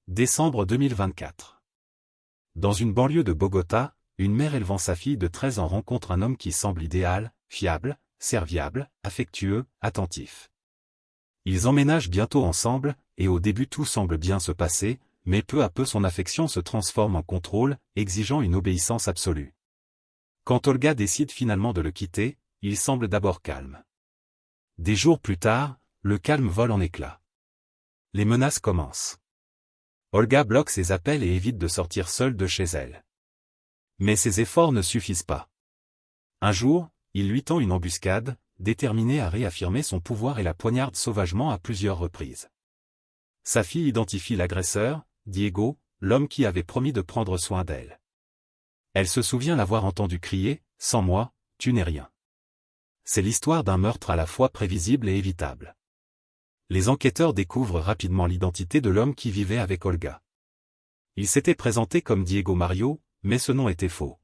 Décembre 2024. Dans une banlieue de Bogota, une mère élevant sa fille de 13 ans rencontre un homme qui semble idéal, fiable, serviable, affectueux, attentif. Ils emménagent bientôt ensemble, et au début tout semble bien se passer, mais peu à peu son affection se transforme en contrôle, exigeant une obéissance absolue. Quand Olga décide finalement de le quitter, il semble d'abord calme. Des jours plus tard, le calme vole en éclats. Les menaces commencent. Olga bloque ses appels et évite de sortir seule de chez elle. Mais ses efforts ne suffisent pas. Un jour, il lui tend une embuscade, déterminé à réaffirmer son pouvoir et la poignarde sauvagement à plusieurs reprises. Sa fille identifie l'agresseur, Diego, l'homme qui avait promis de prendre soin d'elle. Elle se souvient l'avoir entendu crier « Sans moi, tu n'es rien ». C'est l'histoire d'un meurtre à la fois prévisible et évitable. Les enquêteurs découvrent rapidement l'identité de l'homme qui vivait avec Olga. Il s'était présenté comme Diego Mario, mais ce nom était faux.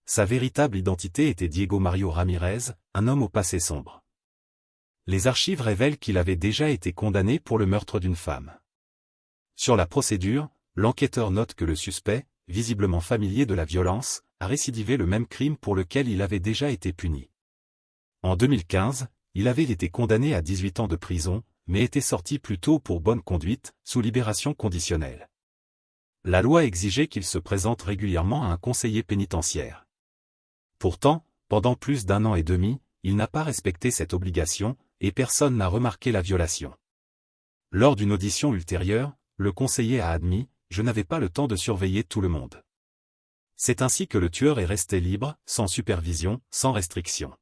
Sa véritable identité était Diego Mario Ramirez, un homme au passé sombre. Les archives révèlent qu'il avait déjà été condamné pour le meurtre d'une femme. Sur la procédure, l'enquêteur note que le suspect, visiblement familier de la violence, a récidivé le même crime pour lequel il avait déjà été puni. En 2015, il avait été condamné à 18 ans de prison, mais était sorti plus tôt pour bonne conduite, sous libération conditionnelle. La loi exigeait qu'il se présente régulièrement à un conseiller pénitentiaire. Pourtant, pendant plus d'1 an et demi, il n'a pas respecté cette obligation, et personne n'a remarqué la violation. Lors d'une audition ultérieure, le conseiller a admis « Je n'avais pas le temps de surveiller tout le monde ». C'est ainsi que le tueur est resté libre, sans supervision, sans restriction.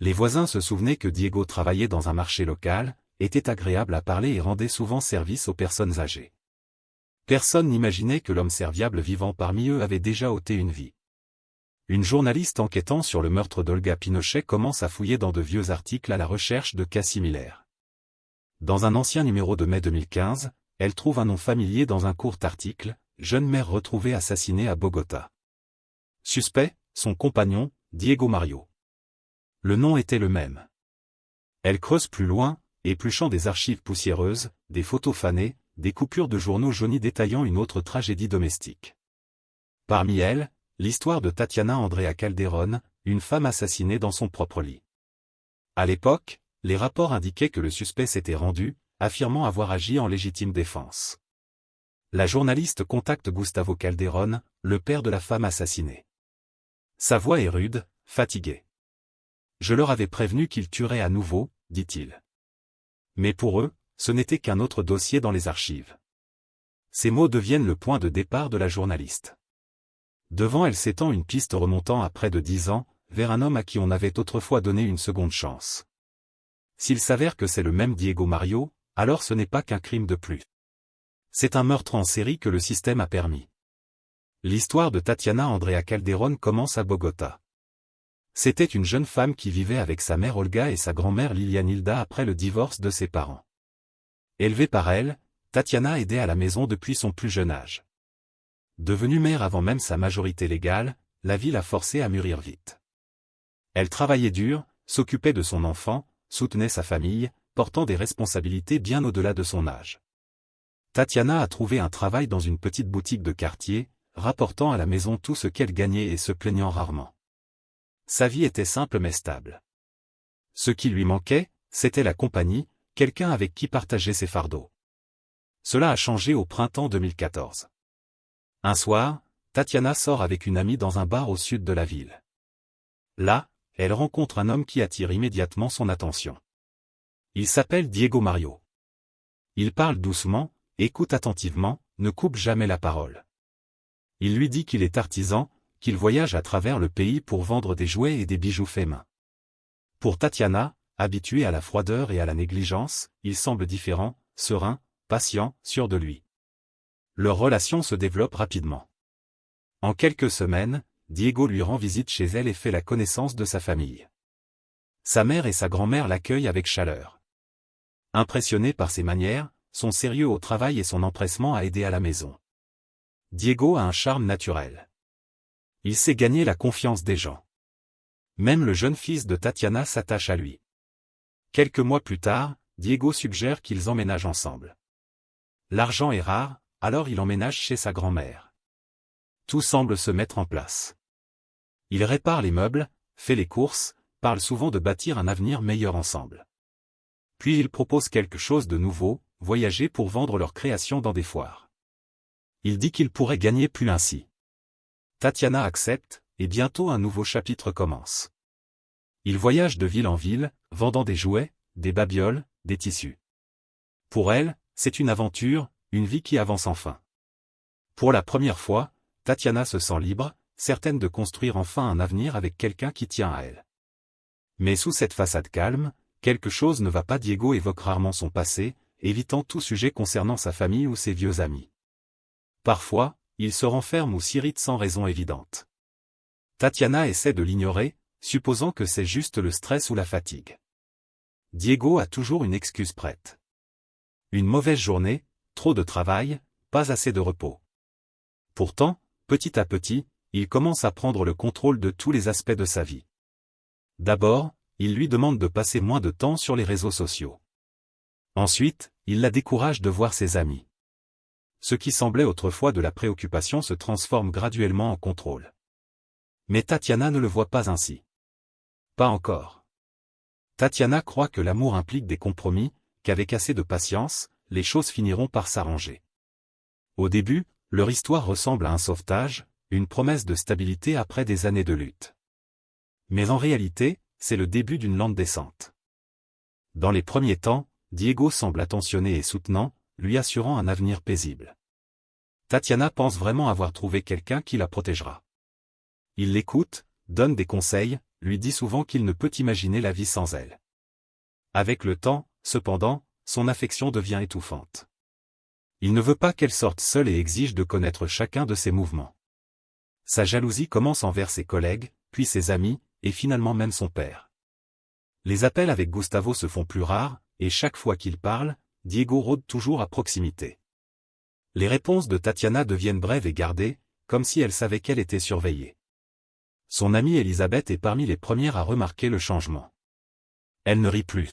Les voisins se souvenaient que Diego travaillait dans un marché local, était agréable à parler et rendait souvent service aux personnes âgées. Personne n'imaginait que l'homme serviable vivant parmi eux avait déjà ôté une vie. Une journaliste enquêtant sur le meurtre d'Olga Pinochet commence à fouiller dans de vieux articles à la recherche de cas similaires. Dans un ancien numéro de mai 2015, elle trouve un nom familier dans un court article, « Jeune mère retrouvée assassinée à Bogota ». Suspect, son compagnon, Diego Mario. Le nom était le même. Elle creuse plus loin, épluchant des archives poussiéreuses, des photos fanées, des coupures de journaux jaunis détaillant une autre tragédie domestique. Parmi elles, l'histoire de Tatiana Andrea Calderón, une femme assassinée dans son propre lit. À l'époque, les rapports indiquaient que le suspect s'était rendu, affirmant avoir agi en légitime défense. La journaliste contacte Gustavo Calderón, le père de la femme assassinée. Sa voix est rude, fatiguée. « Je leur avais prévenu qu'ils tueraient à nouveau », dit-il. Mais pour eux, ce n'était qu'un autre dossier dans les archives. Ces mots deviennent le point de départ de la journaliste. Devant elle s'étend une piste remontant à près de 10 ans, vers un homme à qui on avait autrefois donné une seconde chance. S'il s'avère que c'est le même Diego Mario, alors ce n'est pas qu'un crime de plus. C'est un meurtre en série que le système a permis. L'histoire de Tatiana Andrea Calderón commence à Bogota. C'était une jeune femme qui vivait avec sa mère Olga et sa grand-mère Lilianilda après le divorce de ses parents. Élevée par elle, Tatiana aidait à la maison depuis son plus jeune âge. Devenue mère avant même sa majorité légale, la vie l'a forcée à mûrir vite. Elle travaillait dur, s'occupait de son enfant, soutenait sa famille, portant des responsabilités bien au-delà de son âge. Tatiana a trouvé un travail dans une petite boutique de quartier, rapportant à la maison tout ce qu'elle gagnait et se plaignant rarement. Sa vie était simple mais stable. Ce qui lui manquait, c'était la compagnie, quelqu'un avec qui partager ses fardeaux. Cela a changé au printemps 2014. Un soir, Tatiana sort avec une amie dans un bar au sud de la ville. Là, elle rencontre un homme qui attire immédiatement son attention. Il s'appelle Diego Mario. Il parle doucement, écoute attentivement, ne coupe jamais la parole. Il lui dit qu'il est artisan, qu'il voyage à travers le pays pour vendre des jouets et des bijoux faits main. Pour Tatiana, habituée à la froideur et à la négligence, il semble différent, serein, patient, sûr de lui. Leur relation se développe rapidement. En quelques semaines, Diego lui rend visite chez elle et fait la connaissance de sa famille. Sa mère et sa grand-mère l'accueillent avec chaleur. Impressionnés par ses manières, son sérieux au travail et son empressement à aider à la maison. Diego a un charme naturel. Il sait gagner la confiance des gens. Même le jeune fils de Tatiana s'attache à lui. Quelques mois plus tard, Diego suggère qu'ils emménagent ensemble. L'argent est rare, alors il emménage chez sa grand-mère. Tout semble se mettre en place. Il répare les meubles, fait les courses, parle souvent de bâtir un avenir meilleur ensemble. Puis il propose quelque chose de nouveau, voyager pour vendre leurs créations dans des foires. Il dit qu'il pourrait gagner plus ainsi. Tatiana accepte, et bientôt un nouveau chapitre commence. Il voyage de ville en ville, vendant des jouets, des babioles, des tissus. Pour elle, c'est une aventure, une vie qui avance enfin. Pour la première fois, Tatiana se sent libre, certaine de construire enfin un avenir avec quelqu'un qui tient à elle. Mais sous cette façade calme, quelque chose ne va pas. Diego évoque rarement son passé, évitant tout sujet concernant sa famille ou ses vieux amis. Parfois, il se renferme ou s'irrite sans raison évidente. Tatiana essaie de l'ignorer, supposant que c'est juste le stress ou la fatigue. Diego a toujours une excuse prête. Une mauvaise journée, trop de travail, pas assez de repos. Pourtant, petit à petit, il commence à prendre le contrôle de tous les aspects de sa vie. D'abord, il lui demande de passer moins de temps sur les réseaux sociaux. Ensuite, il la décourage de voir ses amis. Ce qui semblait autrefois de la préoccupation se transforme graduellement en contrôle. Mais Tatiana ne le voit pas ainsi. Pas encore. Tatiana croit que l'amour implique des compromis, qu'avec assez de patience, les choses finiront par s'arranger. Au début, leur histoire ressemble à un sauvetage, une promesse de stabilité après des années de lutte. Mais en réalité, c'est le début d'une lente descente. Dans les premiers temps, Diego semble attentionné et soutenant, lui assurant un avenir paisible. Tatiana pense vraiment avoir trouvé quelqu'un qui la protégera. Il l'écoute, donne des conseils, lui dit souvent qu'il ne peut imaginer la vie sans elle. Avec le temps, cependant, son affection devient étouffante. Il ne veut pas qu'elle sorte seule et exige de connaître chacun de ses mouvements. Sa jalousie commence envers ses collègues, puis ses amis, et finalement même son père. Les appels avec Gustavo se font plus rares, et chaque fois qu'il parle, Diego rôde toujours à proximité. Les réponses de Tatiana deviennent brèves et gardées, comme si elle savait qu'elle était surveillée. Son amie Elisabeth est parmi les premières à remarquer le changement. Elle ne rit plus.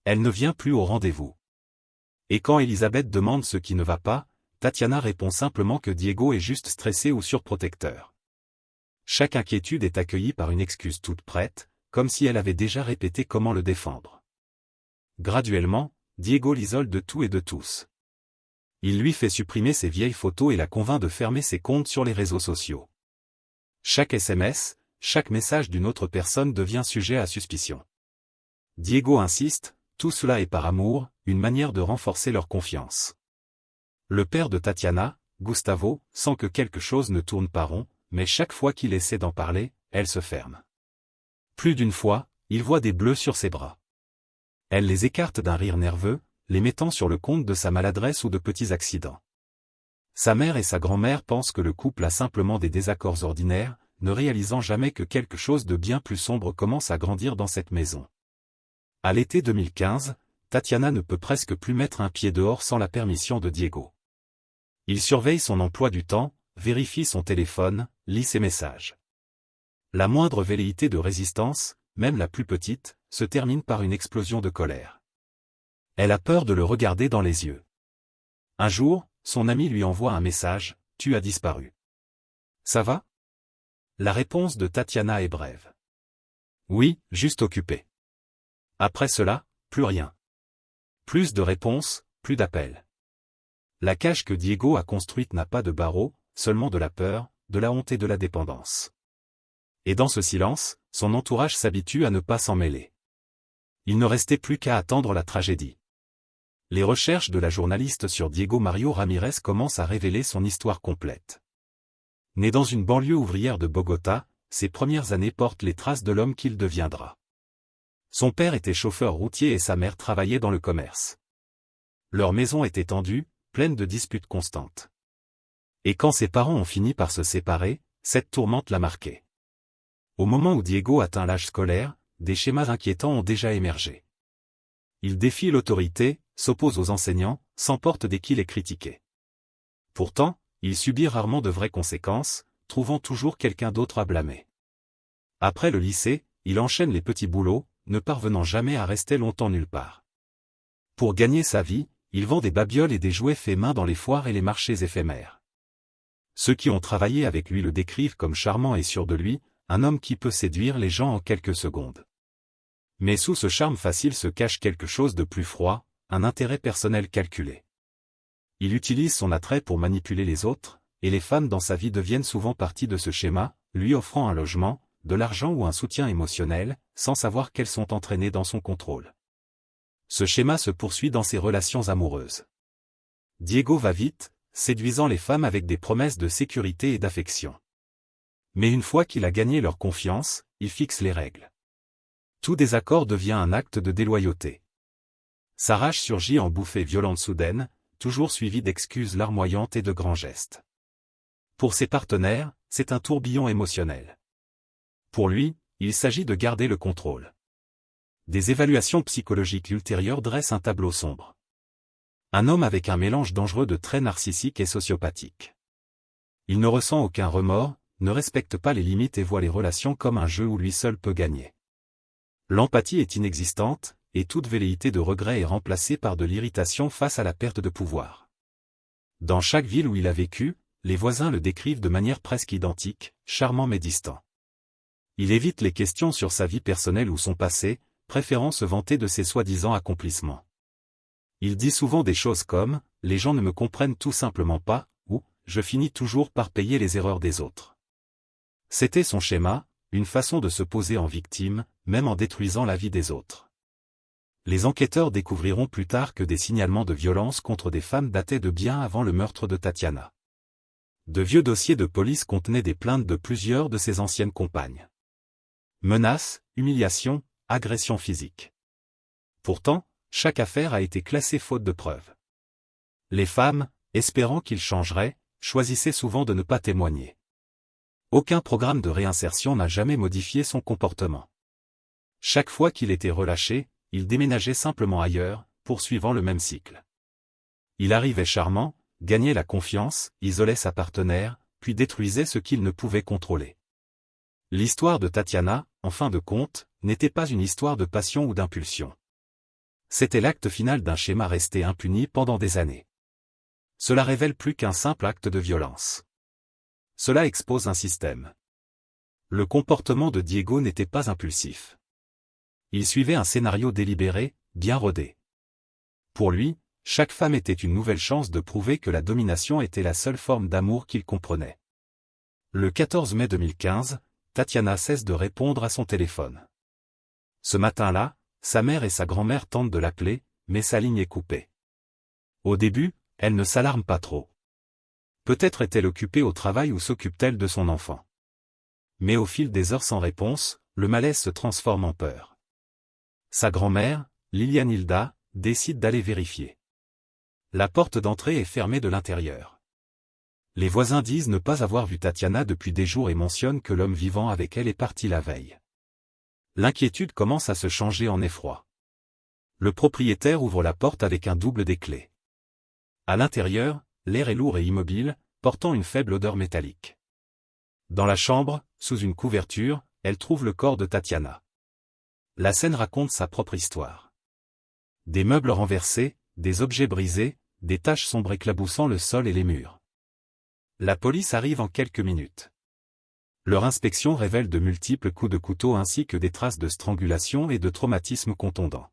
Elle ne vient plus au rendez-vous. Et quand Elisabeth demande ce qui ne va pas, Tatiana répond simplement que Diego est juste stressé ou surprotecteur. Chaque inquiétude est accueillie par une excuse toute prête, comme si elle avait déjà répété comment le défendre. Graduellement, Diego l'isole de tout et de tous. Il lui fait supprimer ses vieilles photos et la convainc de fermer ses comptes sur les réseaux sociaux. Chaque SMS, chaque message d'une autre personne devient sujet à suspicion. Diego insiste, tout cela est par amour, une manière de renforcer leur confiance. Le père de Tatiana, Gustavo, sent que quelque chose ne tourne pas rond, mais chaque fois qu'il essaie d'en parler, elle se ferme. Plus d'une fois, il voit des bleus sur ses bras. Elle les écarte d'un rire nerveux, les mettant sur le compte de sa maladresse ou de petits accidents. Sa mère et sa grand-mère pensent que le couple a simplement des désaccords ordinaires, ne réalisant jamais que quelque chose de bien plus sombre commence à grandir dans cette maison. À l'été 2015, Tatiana ne peut presque plus mettre un pied dehors sans la permission de Diego. Il surveille son emploi du temps, vérifie son téléphone, lit ses messages. La moindre velléité de résistance, même la plus petite, se termine par une explosion de colère. Elle a peur de le regarder dans les yeux. Un jour, son ami lui envoie un message, « Tu as disparu. » « Ça va ?» La réponse de Tatiana est brève. « Oui, juste occupé. » Après cela, plus rien. Plus de réponses, plus d'appels. La cage que Diego a construite n'a pas de barreaux, seulement de la peur, de la honte et de la dépendance. Et dans ce silence, son entourage s'habitue à ne pas s'en mêler. Il ne restait plus qu'à attendre la tragédie. Les recherches de la journaliste sur Diego Mario Ramirez commencent à révéler son histoire complète. Né dans une banlieue ouvrière de Bogota, ses premières années portent les traces de l'homme qu'il deviendra. Son père était chauffeur routier et sa mère travaillait dans le commerce. Leur maison était tendue, pleine de disputes constantes. Et quand ses parents ont fini par se séparer, cette tourmente l'a marqué. Au moment où Diego atteint l'âge scolaire, des schémas inquiétants ont déjà émergé. Il défie l'autorité, s'oppose aux enseignants, s'emporte dès qu'il est critiqué. Pourtant, il subit rarement de vraies conséquences, trouvant toujours quelqu'un d'autre à blâmer. Après le lycée, il enchaîne les petits boulots, ne parvenant jamais à rester longtemps nulle part. Pour gagner sa vie, Il vend des babioles et des jouets faits main dans les foires et les marchés éphémères. Ceux qui ont travaillé avec lui le décrivent comme charmant et sûr de lui, un homme qui peut séduire les gens en quelques secondes. Mais sous ce charme facile se cache quelque chose de plus froid, un intérêt personnel calculé. Il utilise son attrait pour manipuler les autres, et les femmes dans sa vie deviennent souvent partie de ce schéma, lui offrant un logement, de l'argent ou un soutien émotionnel, sans savoir qu'elles sont entraînées dans son contrôle. Ce schéma se poursuit dans ses relations amoureuses. Diego va vite, séduisant les femmes avec des promesses de sécurité et d'affection. Mais une fois qu'il a gagné leur confiance, il fixe les règles. Tout désaccord devient un acte de déloyauté. Sa rage surgit en bouffées violentes soudaines, toujours suivies d'excuses larmoyantes et de grands gestes. Pour ses partenaires, c'est un tourbillon émotionnel. Pour lui, il s'agit de garder le contrôle. Des évaluations psychologiques ultérieures dressent un tableau sombre. Un homme avec un mélange dangereux de traits narcissiques et sociopathiques. Il ne ressent aucun remords, ne respecte pas les limites et voit les relations comme un jeu où lui seul peut gagner. L'empathie est inexistante, et toute velléité de regret est remplacée par de l'irritation face à la perte de pouvoir. Dans chaque ville où il a vécu, les voisins le décrivent de manière presque identique, charmant mais distant. Il évite les questions sur sa vie personnelle ou son passé, préférant se vanter de ses soi-disant accomplissements. Il dit souvent des choses comme « les gens ne me comprennent tout simplement pas » ou « je finis toujours par payer les erreurs des autres ». C'était son schéma, une façon de se poser en victime, même en détruisant la vie des autres. Les enquêteurs découvriront plus tard que des signalements de violence contre des femmes dataient de bien avant le meurtre de Tatiana. De vieux dossiers de police contenaient des plaintes de plusieurs de ses anciennes compagnes. Menaces, humiliations, agressions physiques. Pourtant, chaque affaire a été classée faute de preuves. Les femmes, espérant qu'il changerait, choisissaient souvent de ne pas témoigner. Aucun programme de réinsertion n'a jamais modifié son comportement. Chaque fois qu'il était relâché, il déménageait simplement ailleurs, poursuivant le même cycle. Il arrivait charmant, gagnait la confiance, isolait sa partenaire, puis détruisait ce qu'il ne pouvait contrôler. L'histoire de Tatiana, en fin de compte, n'était pas une histoire de passion ou d'impulsion. C'était l'acte final d'un schéma resté impuni pendant des années. Cela révèle plus qu'un simple acte de violence. Cela expose un système. Le comportement de Diego n'était pas impulsif. Il suivait un scénario délibéré, bien rodé. Pour lui, chaque femme était une nouvelle chance de prouver que la domination était la seule forme d'amour qu'il comprenait. Le 14 mai 2015, Tatiana cesse de répondre à son téléphone. Ce matin-là, sa mère et sa grand-mère tentent de l'appeler, mais sa ligne est coupée. Au début, elle ne s'alarme pas trop. Peut-être est-elle occupée au travail ou s'occupe-t-elle de son enfant. Mais au fil des heures sans réponse, le malaise se transforme en peur. Sa grand-mère, Lilianilda, décide d'aller vérifier. La porte d'entrée est fermée de l'intérieur. Les voisins disent ne pas avoir vu Tatiana depuis des jours et mentionnent que l'homme vivant avec elle est parti la veille. L'inquiétude commence à se changer en effroi. Le propriétaire ouvre la porte avec un double des clés. À l'intérieur, l'air est lourd et immobile, portant une faible odeur métallique. Dans la chambre, sous une couverture, elle trouve le corps de Tatiana. La scène raconte sa propre histoire. Des meubles renversés, des objets brisés, des taches sombres éclaboussant le sol et les murs. La police arrive en quelques minutes. Leur inspection révèle de multiples coups de couteau ainsi que des traces de strangulation et de traumatismes contondants.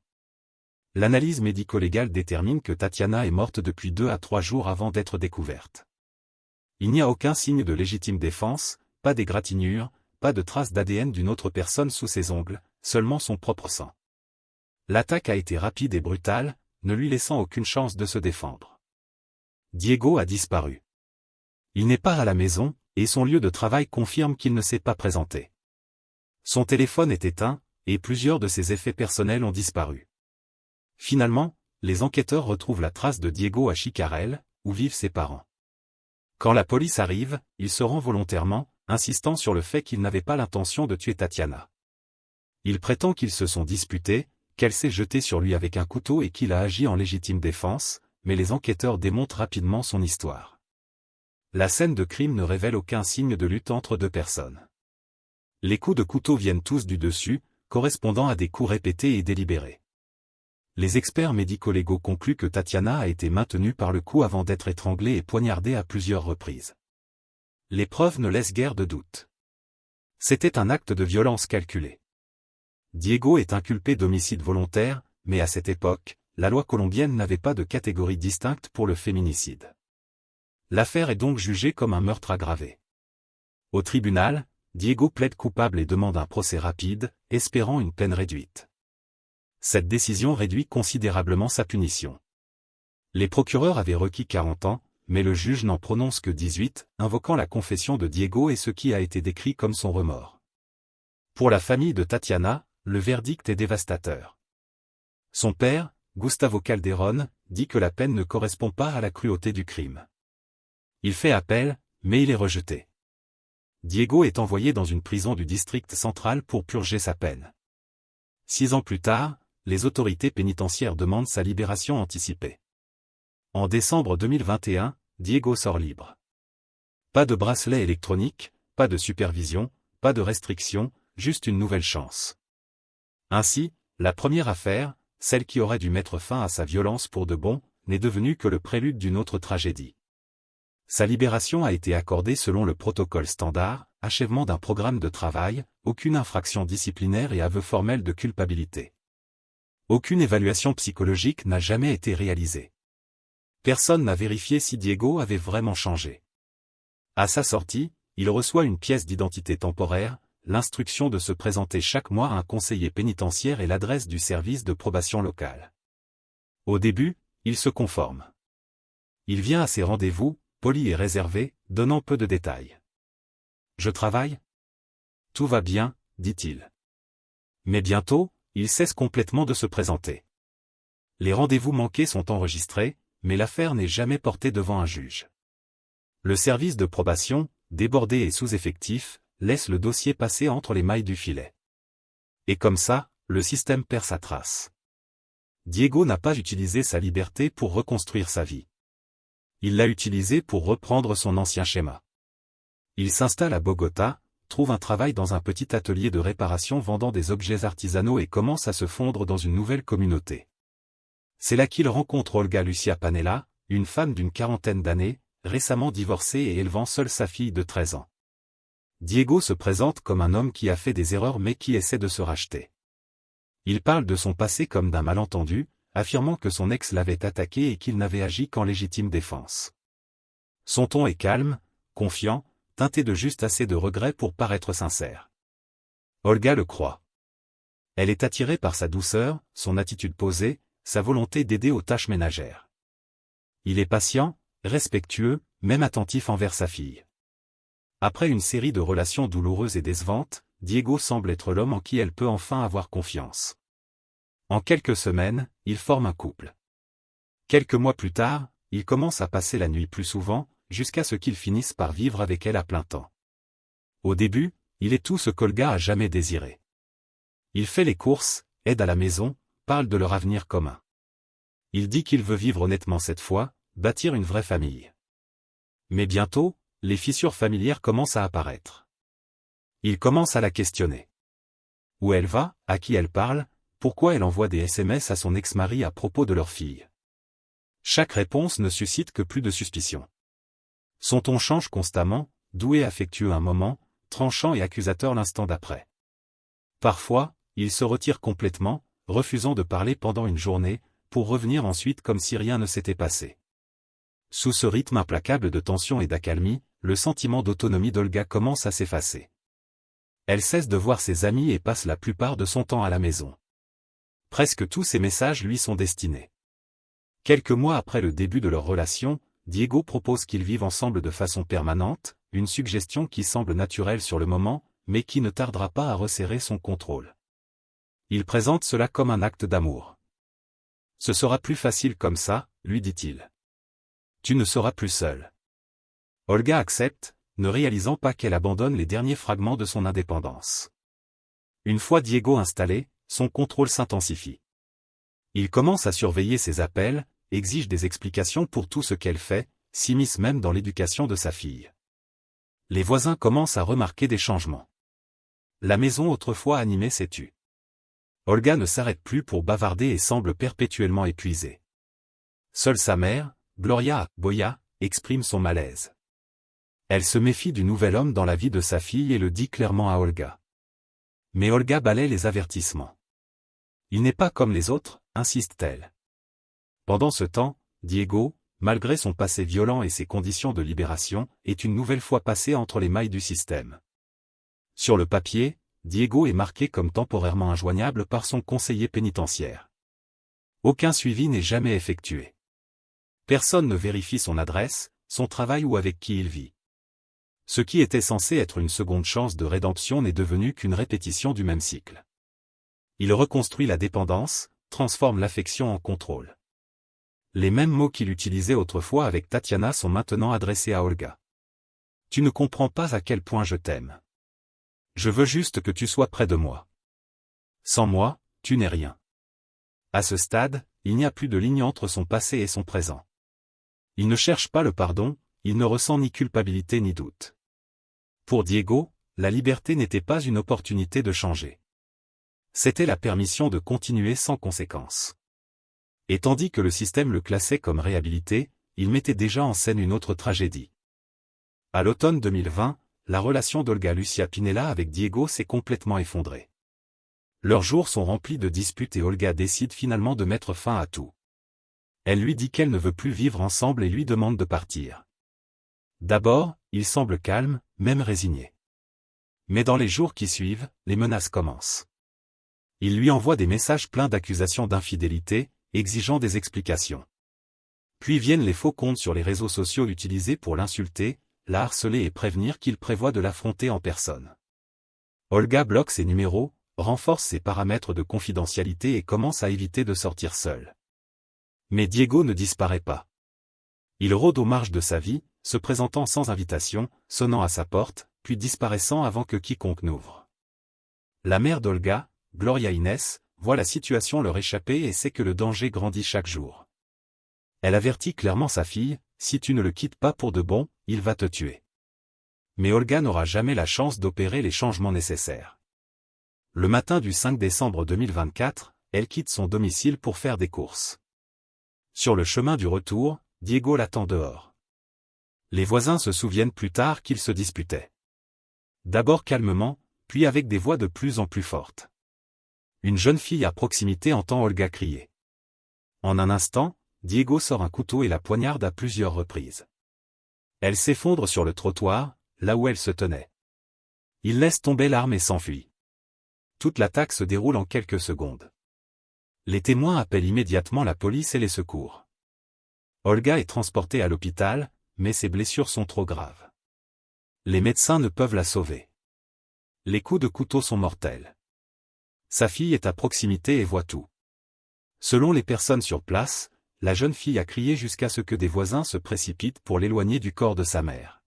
L'analyse médico-légale détermine que Tatiana est morte depuis 2 à 3 jours avant d'être découverte. Il n'y a aucun signe de légitime défense, pas d'égratignure, pas de traces d'ADN d'une autre personne sous ses ongles, seulement son propre sang. L'attaque a été rapide et brutale, ne lui laissant aucune chance de se défendre. Diego a disparu. Il n'est pas à la maison, et son lieu de travail confirme qu'il ne s'est pas présenté. Son téléphone est éteint, et plusieurs de ses effets personnels ont disparu. Finalement, les enquêteurs retrouvent la trace de Diego à Chicarel, où vivent ses parents. Quand la police arrive, il se rend volontairement, insistant sur le fait qu'il n'avait pas l'intention de tuer Tatiana. Il prétend qu'ils se sont disputés, qu'elle s'est jetée sur lui avec un couteau et qu'il a agi en légitime défense, mais les enquêteurs démontent rapidement son histoire. La scène de crime ne révèle aucun signe de lutte entre deux personnes. Les coups de couteau viennent tous du dessus, correspondant à des coups répétés et délibérés. Les experts médico-légaux concluent que Tatiana a été maintenue par le cou avant d'être étranglée et poignardée à plusieurs reprises. Les preuves ne laissent guère de doute. C'était un acte de violence calculé. Diego est inculpé d'homicide volontaire, mais à cette époque, la loi colombienne n'avait pas de catégorie distincte pour le féminicide. L'affaire est donc jugée comme un meurtre aggravé. Au tribunal, Diego plaide coupable et demande un procès rapide, espérant une peine réduite. Cette décision réduit considérablement sa punition. Les procureurs avaient requis 40 ans, mais le juge n'en prononce que 18, invoquant la confession de Diego et ce qui a été décrit comme son remords. Pour la famille de Tatiana, le verdict est dévastateur. Son père, Gustavo Calderón, dit que la peine ne correspond pas à la cruauté du crime. Il fait appel, mais il est rejeté. Diego est envoyé dans une prison du district central pour purger sa peine. 6 ans plus tard, les autorités pénitentiaires demandent sa libération anticipée. En décembre 2021, Diego sort libre. Pas de bracelet électronique, pas de supervision, pas de restriction, juste une nouvelle chance. Ainsi, la première affaire, celle qui aurait dû mettre fin à sa violence pour de bon, n'est devenue que le prélude d'une autre tragédie. Sa libération a été accordée selon le protocole standard, achèvement d'un programme de travail, aucune infraction disciplinaire et aveu formel de culpabilité. Aucune évaluation psychologique n'a jamais été réalisée. Personne n'a vérifié si Diego avait vraiment changé. À sa sortie, il reçoit une pièce d'identité temporaire, l'instruction de se présenter chaque mois à un conseiller pénitentiaire et l'adresse du service de probation local. Au début, il se conforme. Il vient à ses rendez-vous, poli et réservé, donnant peu de détails. « Je travaille ? Tout va bien, dit-il. » Mais bientôt, il cesse complètement de se présenter. Les rendez-vous manqués sont enregistrés, mais l'affaire n'est jamais portée devant un juge. Le service de probation, débordé et sous-effectif, laisse le dossier passer entre les mailles du filet. Et comme ça, le système perd sa trace. Diego n'a pas utilisé sa liberté pour reconstruire sa vie. Il l'a utilisé pour reprendre son ancien schéma. Il s'installe à Bogota, trouve un travail dans un petit atelier de réparation vendant des objets artisanaux et commence à se fondre dans une nouvelle communauté. C'est là qu'il rencontre Olga Lucia Panella, une femme d'une 40aine d'années, récemment divorcée et élevant seule sa fille de 13 ans. Diego se présente comme un homme qui a fait des erreurs mais qui essaie de se racheter. Il parle de son passé comme d'un malentendu, affirmant que son ex l'avait attaqué et qu'il n'avait agi qu'en légitime défense. Son ton est calme, confiant, teinté de juste assez de regret pour paraître sincère. Olga le croit. Elle est attirée par sa douceur, son attitude posée, sa volonté d'aider aux tâches ménagères. Il est patient, respectueux, même attentif envers sa fille. Après une série de relations douloureuses et décevantes, Diego semble être l'homme en qui elle peut enfin avoir confiance. En quelques semaines, ils forment un couple. Quelques mois plus tard, ils commencent à passer la nuit plus souvent, jusqu'à ce qu'ils finissent par vivre avec elle à plein temps. Au début, il est tout ce qu'Olga a jamais désiré. Il fait les courses, aide à la maison, parle de leur avenir commun. Il dit qu'il veut vivre honnêtement cette fois, bâtir une vraie famille. Mais bientôt, les fissures familières commencent à apparaître. Il commence à la questionner. Où elle va, à qui elle parle, pourquoi elle envoie des SMS à son ex-mari à propos de leur fille. Chaque réponse ne suscite que plus de suspicion. Son ton change constamment, doux et affectueux un moment, tranchant et accusateur l'instant d'après. Parfois, il se retire complètement, refusant de parler pendant une journée, pour revenir ensuite comme si rien ne s'était passé. Sous ce rythme implacable de tension et d'accalmie, le sentiment d'autonomie d'Olga commence à s'effacer. Elle cesse de voir ses amis et passe la plupart de son temps à la maison. Presque tous ses messages lui sont destinés. Quelques mois après le début de leur relation, Diego propose qu'ils vivent ensemble de façon permanente, une suggestion qui semble naturelle sur le moment, mais qui ne tardera pas à resserrer son contrôle. Il présente cela comme un acte d'amour. « Ce sera plus facile comme ça, lui dit-il. Tu ne seras plus seul. » Olga accepte, ne réalisant pas qu'elle abandonne les derniers fragments de son indépendance. Une fois Diego installé, son contrôle s'intensifie. Il commence à surveiller ses appels, exige des explications pour tout ce qu'elle fait, s'immisce même dans l'éducation de sa fille. Les voisins commencent à remarquer des changements. La maison autrefois animée s'est tue. Olga ne s'arrête plus pour bavarder et semble perpétuellement épuisée. Seule sa mère, Gloria Boya, exprime son malaise. Elle se méfie du nouvel homme dans la vie de sa fille et le dit clairement à Olga. Mais Olga balaie les avertissements. Il n'est pas comme les autres, insiste-t-elle. Pendant ce temps, Diego, malgré son passé violent et ses conditions de libération, est une nouvelle fois passé entre les mailles du système. Sur le papier, Diego est marqué comme temporairement injoignable par son conseiller pénitentiaire. Aucun suivi n'est jamais effectué. Personne ne vérifie son adresse, son travail ou avec qui il vit. Ce qui était censé être une seconde chance de rédemption n'est devenu qu'une répétition du même cycle. Il reconstruit la dépendance, transforme l'affection en contrôle. Les mêmes mots qu'il utilisait autrefois avec Tatiana sont maintenant adressés à Olga. Tu ne comprends pas à quel point je t'aime. Je veux juste que tu sois près de moi. Sans moi, tu n'es rien. À ce stade, il n'y a plus de ligne entre son passé et son présent. Il ne cherche pas le pardon, il ne ressent ni culpabilité ni doute. Pour Diego, la liberté n'était pas une opportunité de changer. C'était la permission de continuer sans conséquence. Et tandis que le système le classait comme réhabilité, il mettait déjà en scène une autre tragédie. À l'automne 2020, la relation d'Olga Lucia Pinella avec Diego s'est complètement effondrée. Leurs jours sont remplis de disputes et Olga décide finalement de mettre fin à tout. Elle lui dit qu'elle ne veut plus vivre ensemble et lui demande de partir. D'abord, il semble calme, même résigné. Mais dans les jours qui suivent, les menaces commencent. Il lui envoie des messages pleins d'accusations d'infidélité, exigeant des explications. Puis viennent les faux comptes sur les réseaux sociaux utilisés pour l'insulter, la harceler et prévenir qu'il prévoit de l'affronter en personne. Olga bloque ses numéros, renforce ses paramètres de confidentialité et commence à éviter de sortir seule. Mais Diego ne disparaît pas. Il rôde aux marges de sa vie, se présentant sans invitation, sonnant à sa porte, puis disparaissant avant que quiconque n'ouvre. La mère d'Olga, Gloria Inés, voit la situation leur échapper et sait que le danger grandit chaque jour. Elle avertit clairement sa fille, si tu ne le quittes pas pour de bon, il va te tuer. Mais Olga n'aura jamais la chance d'opérer les changements nécessaires. Le matin du 5 décembre 2024, elle quitte son domicile pour faire des courses. Sur le chemin du retour, Diego l'attend dehors. Les voisins se souviennent plus tard qu'ils se disputaient. D'abord calmement, puis avec des voix de plus en plus fortes. Une jeune fille à proximité entend Olga crier. En un instant, Diego sort un couteau et la poignarde à plusieurs reprises. Elle s'effondre sur le trottoir, là où elle se tenait. Il laisse tomber l'arme et s'enfuit. Toute l'attaque se déroule en quelques secondes. Les témoins appellent immédiatement la police et les secours. Olga est transportée à l'hôpital, mais ses blessures sont trop graves. Les médecins ne peuvent la sauver. Les coups de couteau sont mortels. Sa fille est à proximité et voit tout. Selon les personnes sur place, la jeune fille a crié jusqu'à ce que des voisins se précipitent pour l'éloigner du corps de sa mère.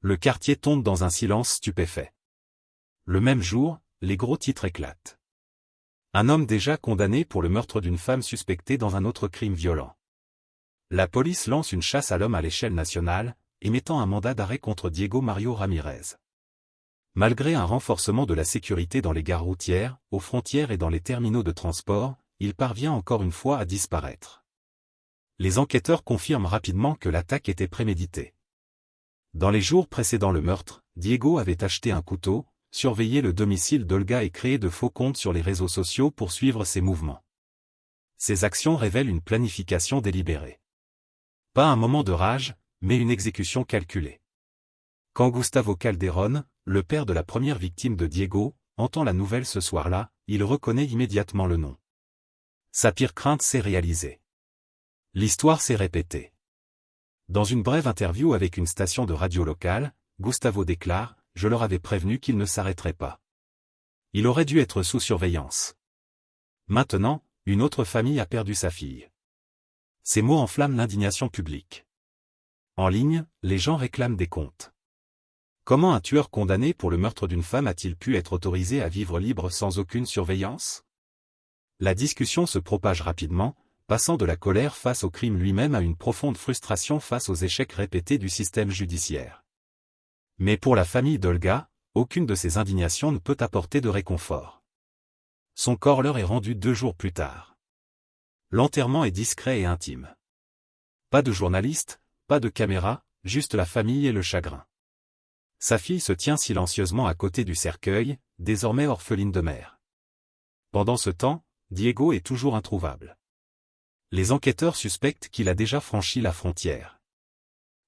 Le quartier tombe dans un silence stupéfait. Le même jour, les gros titres éclatent. Un homme déjà condamné pour le meurtre d'une femme suspectée dans un autre crime violent. La police lance une chasse à l'homme à l'échelle nationale, émettant un mandat d'arrêt contre Diego Mario Ramirez. Malgré un renforcement de la sécurité dans les gares routières, aux frontières et dans les terminaux de transport, il parvient encore une fois à disparaître. Les enquêteurs confirment rapidement que l'attaque était préméditée. Dans les jours précédant le meurtre, Diego avait acheté un couteau, surveillé le domicile d'Olga et créé de faux comptes sur les réseaux sociaux pour suivre ses mouvements. Ces actions révèlent une planification délibérée. Pas un moment de rage, mais une exécution calculée. Quand Gustavo Calderón, le père de la première victime de Diego, entend la nouvelle ce soir-là, il reconnaît immédiatement le nom. Sa pire crainte s'est réalisée. L'histoire s'est répétée. Dans une brève interview avec une station de radio locale, Gustavo déclare « Je leur avais prévenu qu'ils ne s'arrêteraient pas. Il aurait dû être sous surveillance. Maintenant, une autre famille a perdu sa fille. » Ces mots enflamment l'indignation publique. En ligne, les gens réclament des comptes. Comment un tueur condamné pour le meurtre d'une femme a-t-il pu être autorisé à vivre libre sans aucune surveillance? La discussion se propage rapidement, passant de la colère face au crime lui-même à une profonde frustration face aux échecs répétés du système judiciaire. Mais pour la famille d'Olga, aucune de ces indignations ne peut apporter de réconfort. Son corps leur est rendu 2 jours plus tard. L'enterrement est discret et intime. Pas de journaliste, pas de caméra, juste la famille et le chagrin. Sa fille se tient silencieusement à côté du cercueil, désormais orpheline de mère. Pendant ce temps, Diego est toujours introuvable. Les enquêteurs suspectent qu'il a déjà franchi la frontière.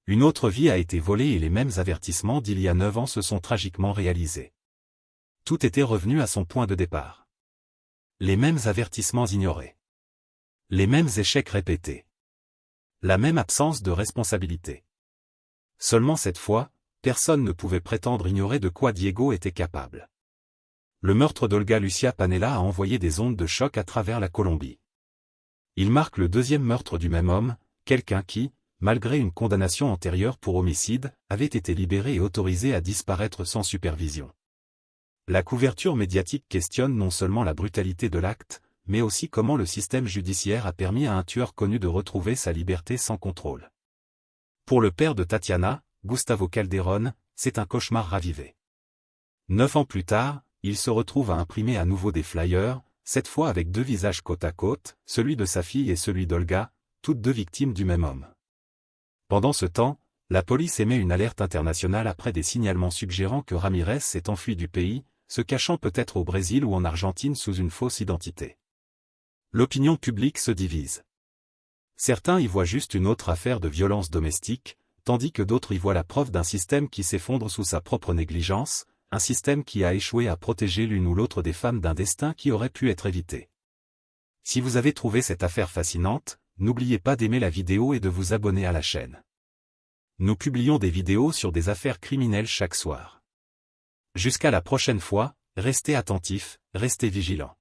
Une autre vie a été volée et les mêmes avertissements d'il y a 9 ans se sont tragiquement réalisés. Tout était revenu à son point de départ. Les mêmes avertissements ignorés. Les mêmes échecs répétés. La même absence de responsabilité. Seulement cette fois, personne ne pouvait prétendre ignorer de quoi Diego était capable. Le meurtre d'Olga Lucia Panella a envoyé des ondes de choc à travers la Colombie. Il marque le 2e meurtre du même homme, quelqu'un qui, malgré une condamnation antérieure pour homicide, avait été libéré et autorisé à disparaître sans supervision. La couverture médiatique questionne non seulement la brutalité de l'acte, mais aussi comment le système judiciaire a permis à un tueur connu de retrouver sa liberté sans contrôle. Pour le père de Tatiana, Gustavo Calderón, c'est un cauchemar ravivé. 9 ans plus tard, il se retrouve à imprimer à nouveau des flyers, cette fois avec 2 visages côte à côte, celui de sa fille et celui d'Olga, toutes 2 victimes du même homme. Pendant ce temps, la police émet une alerte internationale après des signalements suggérant que Ramirez s'est enfui du pays, se cachant peut-être au Brésil ou en Argentine sous une fausse identité. L'opinion publique se divise. Certains y voient juste une autre affaire de violence domestique, tandis que d'autres y voient la preuve d'un système qui s'effondre sous sa propre négligence, un système qui a échoué à protéger l'une ou l'autre des femmes d'un destin qui aurait pu être évité. Si vous avez trouvé cette affaire fascinante, n'oubliez pas d'aimer la vidéo et de vous abonner à la chaîne. Nous publions des vidéos sur des affaires criminelles chaque soir. Jusqu'à la prochaine fois, restez attentifs, restez vigilants.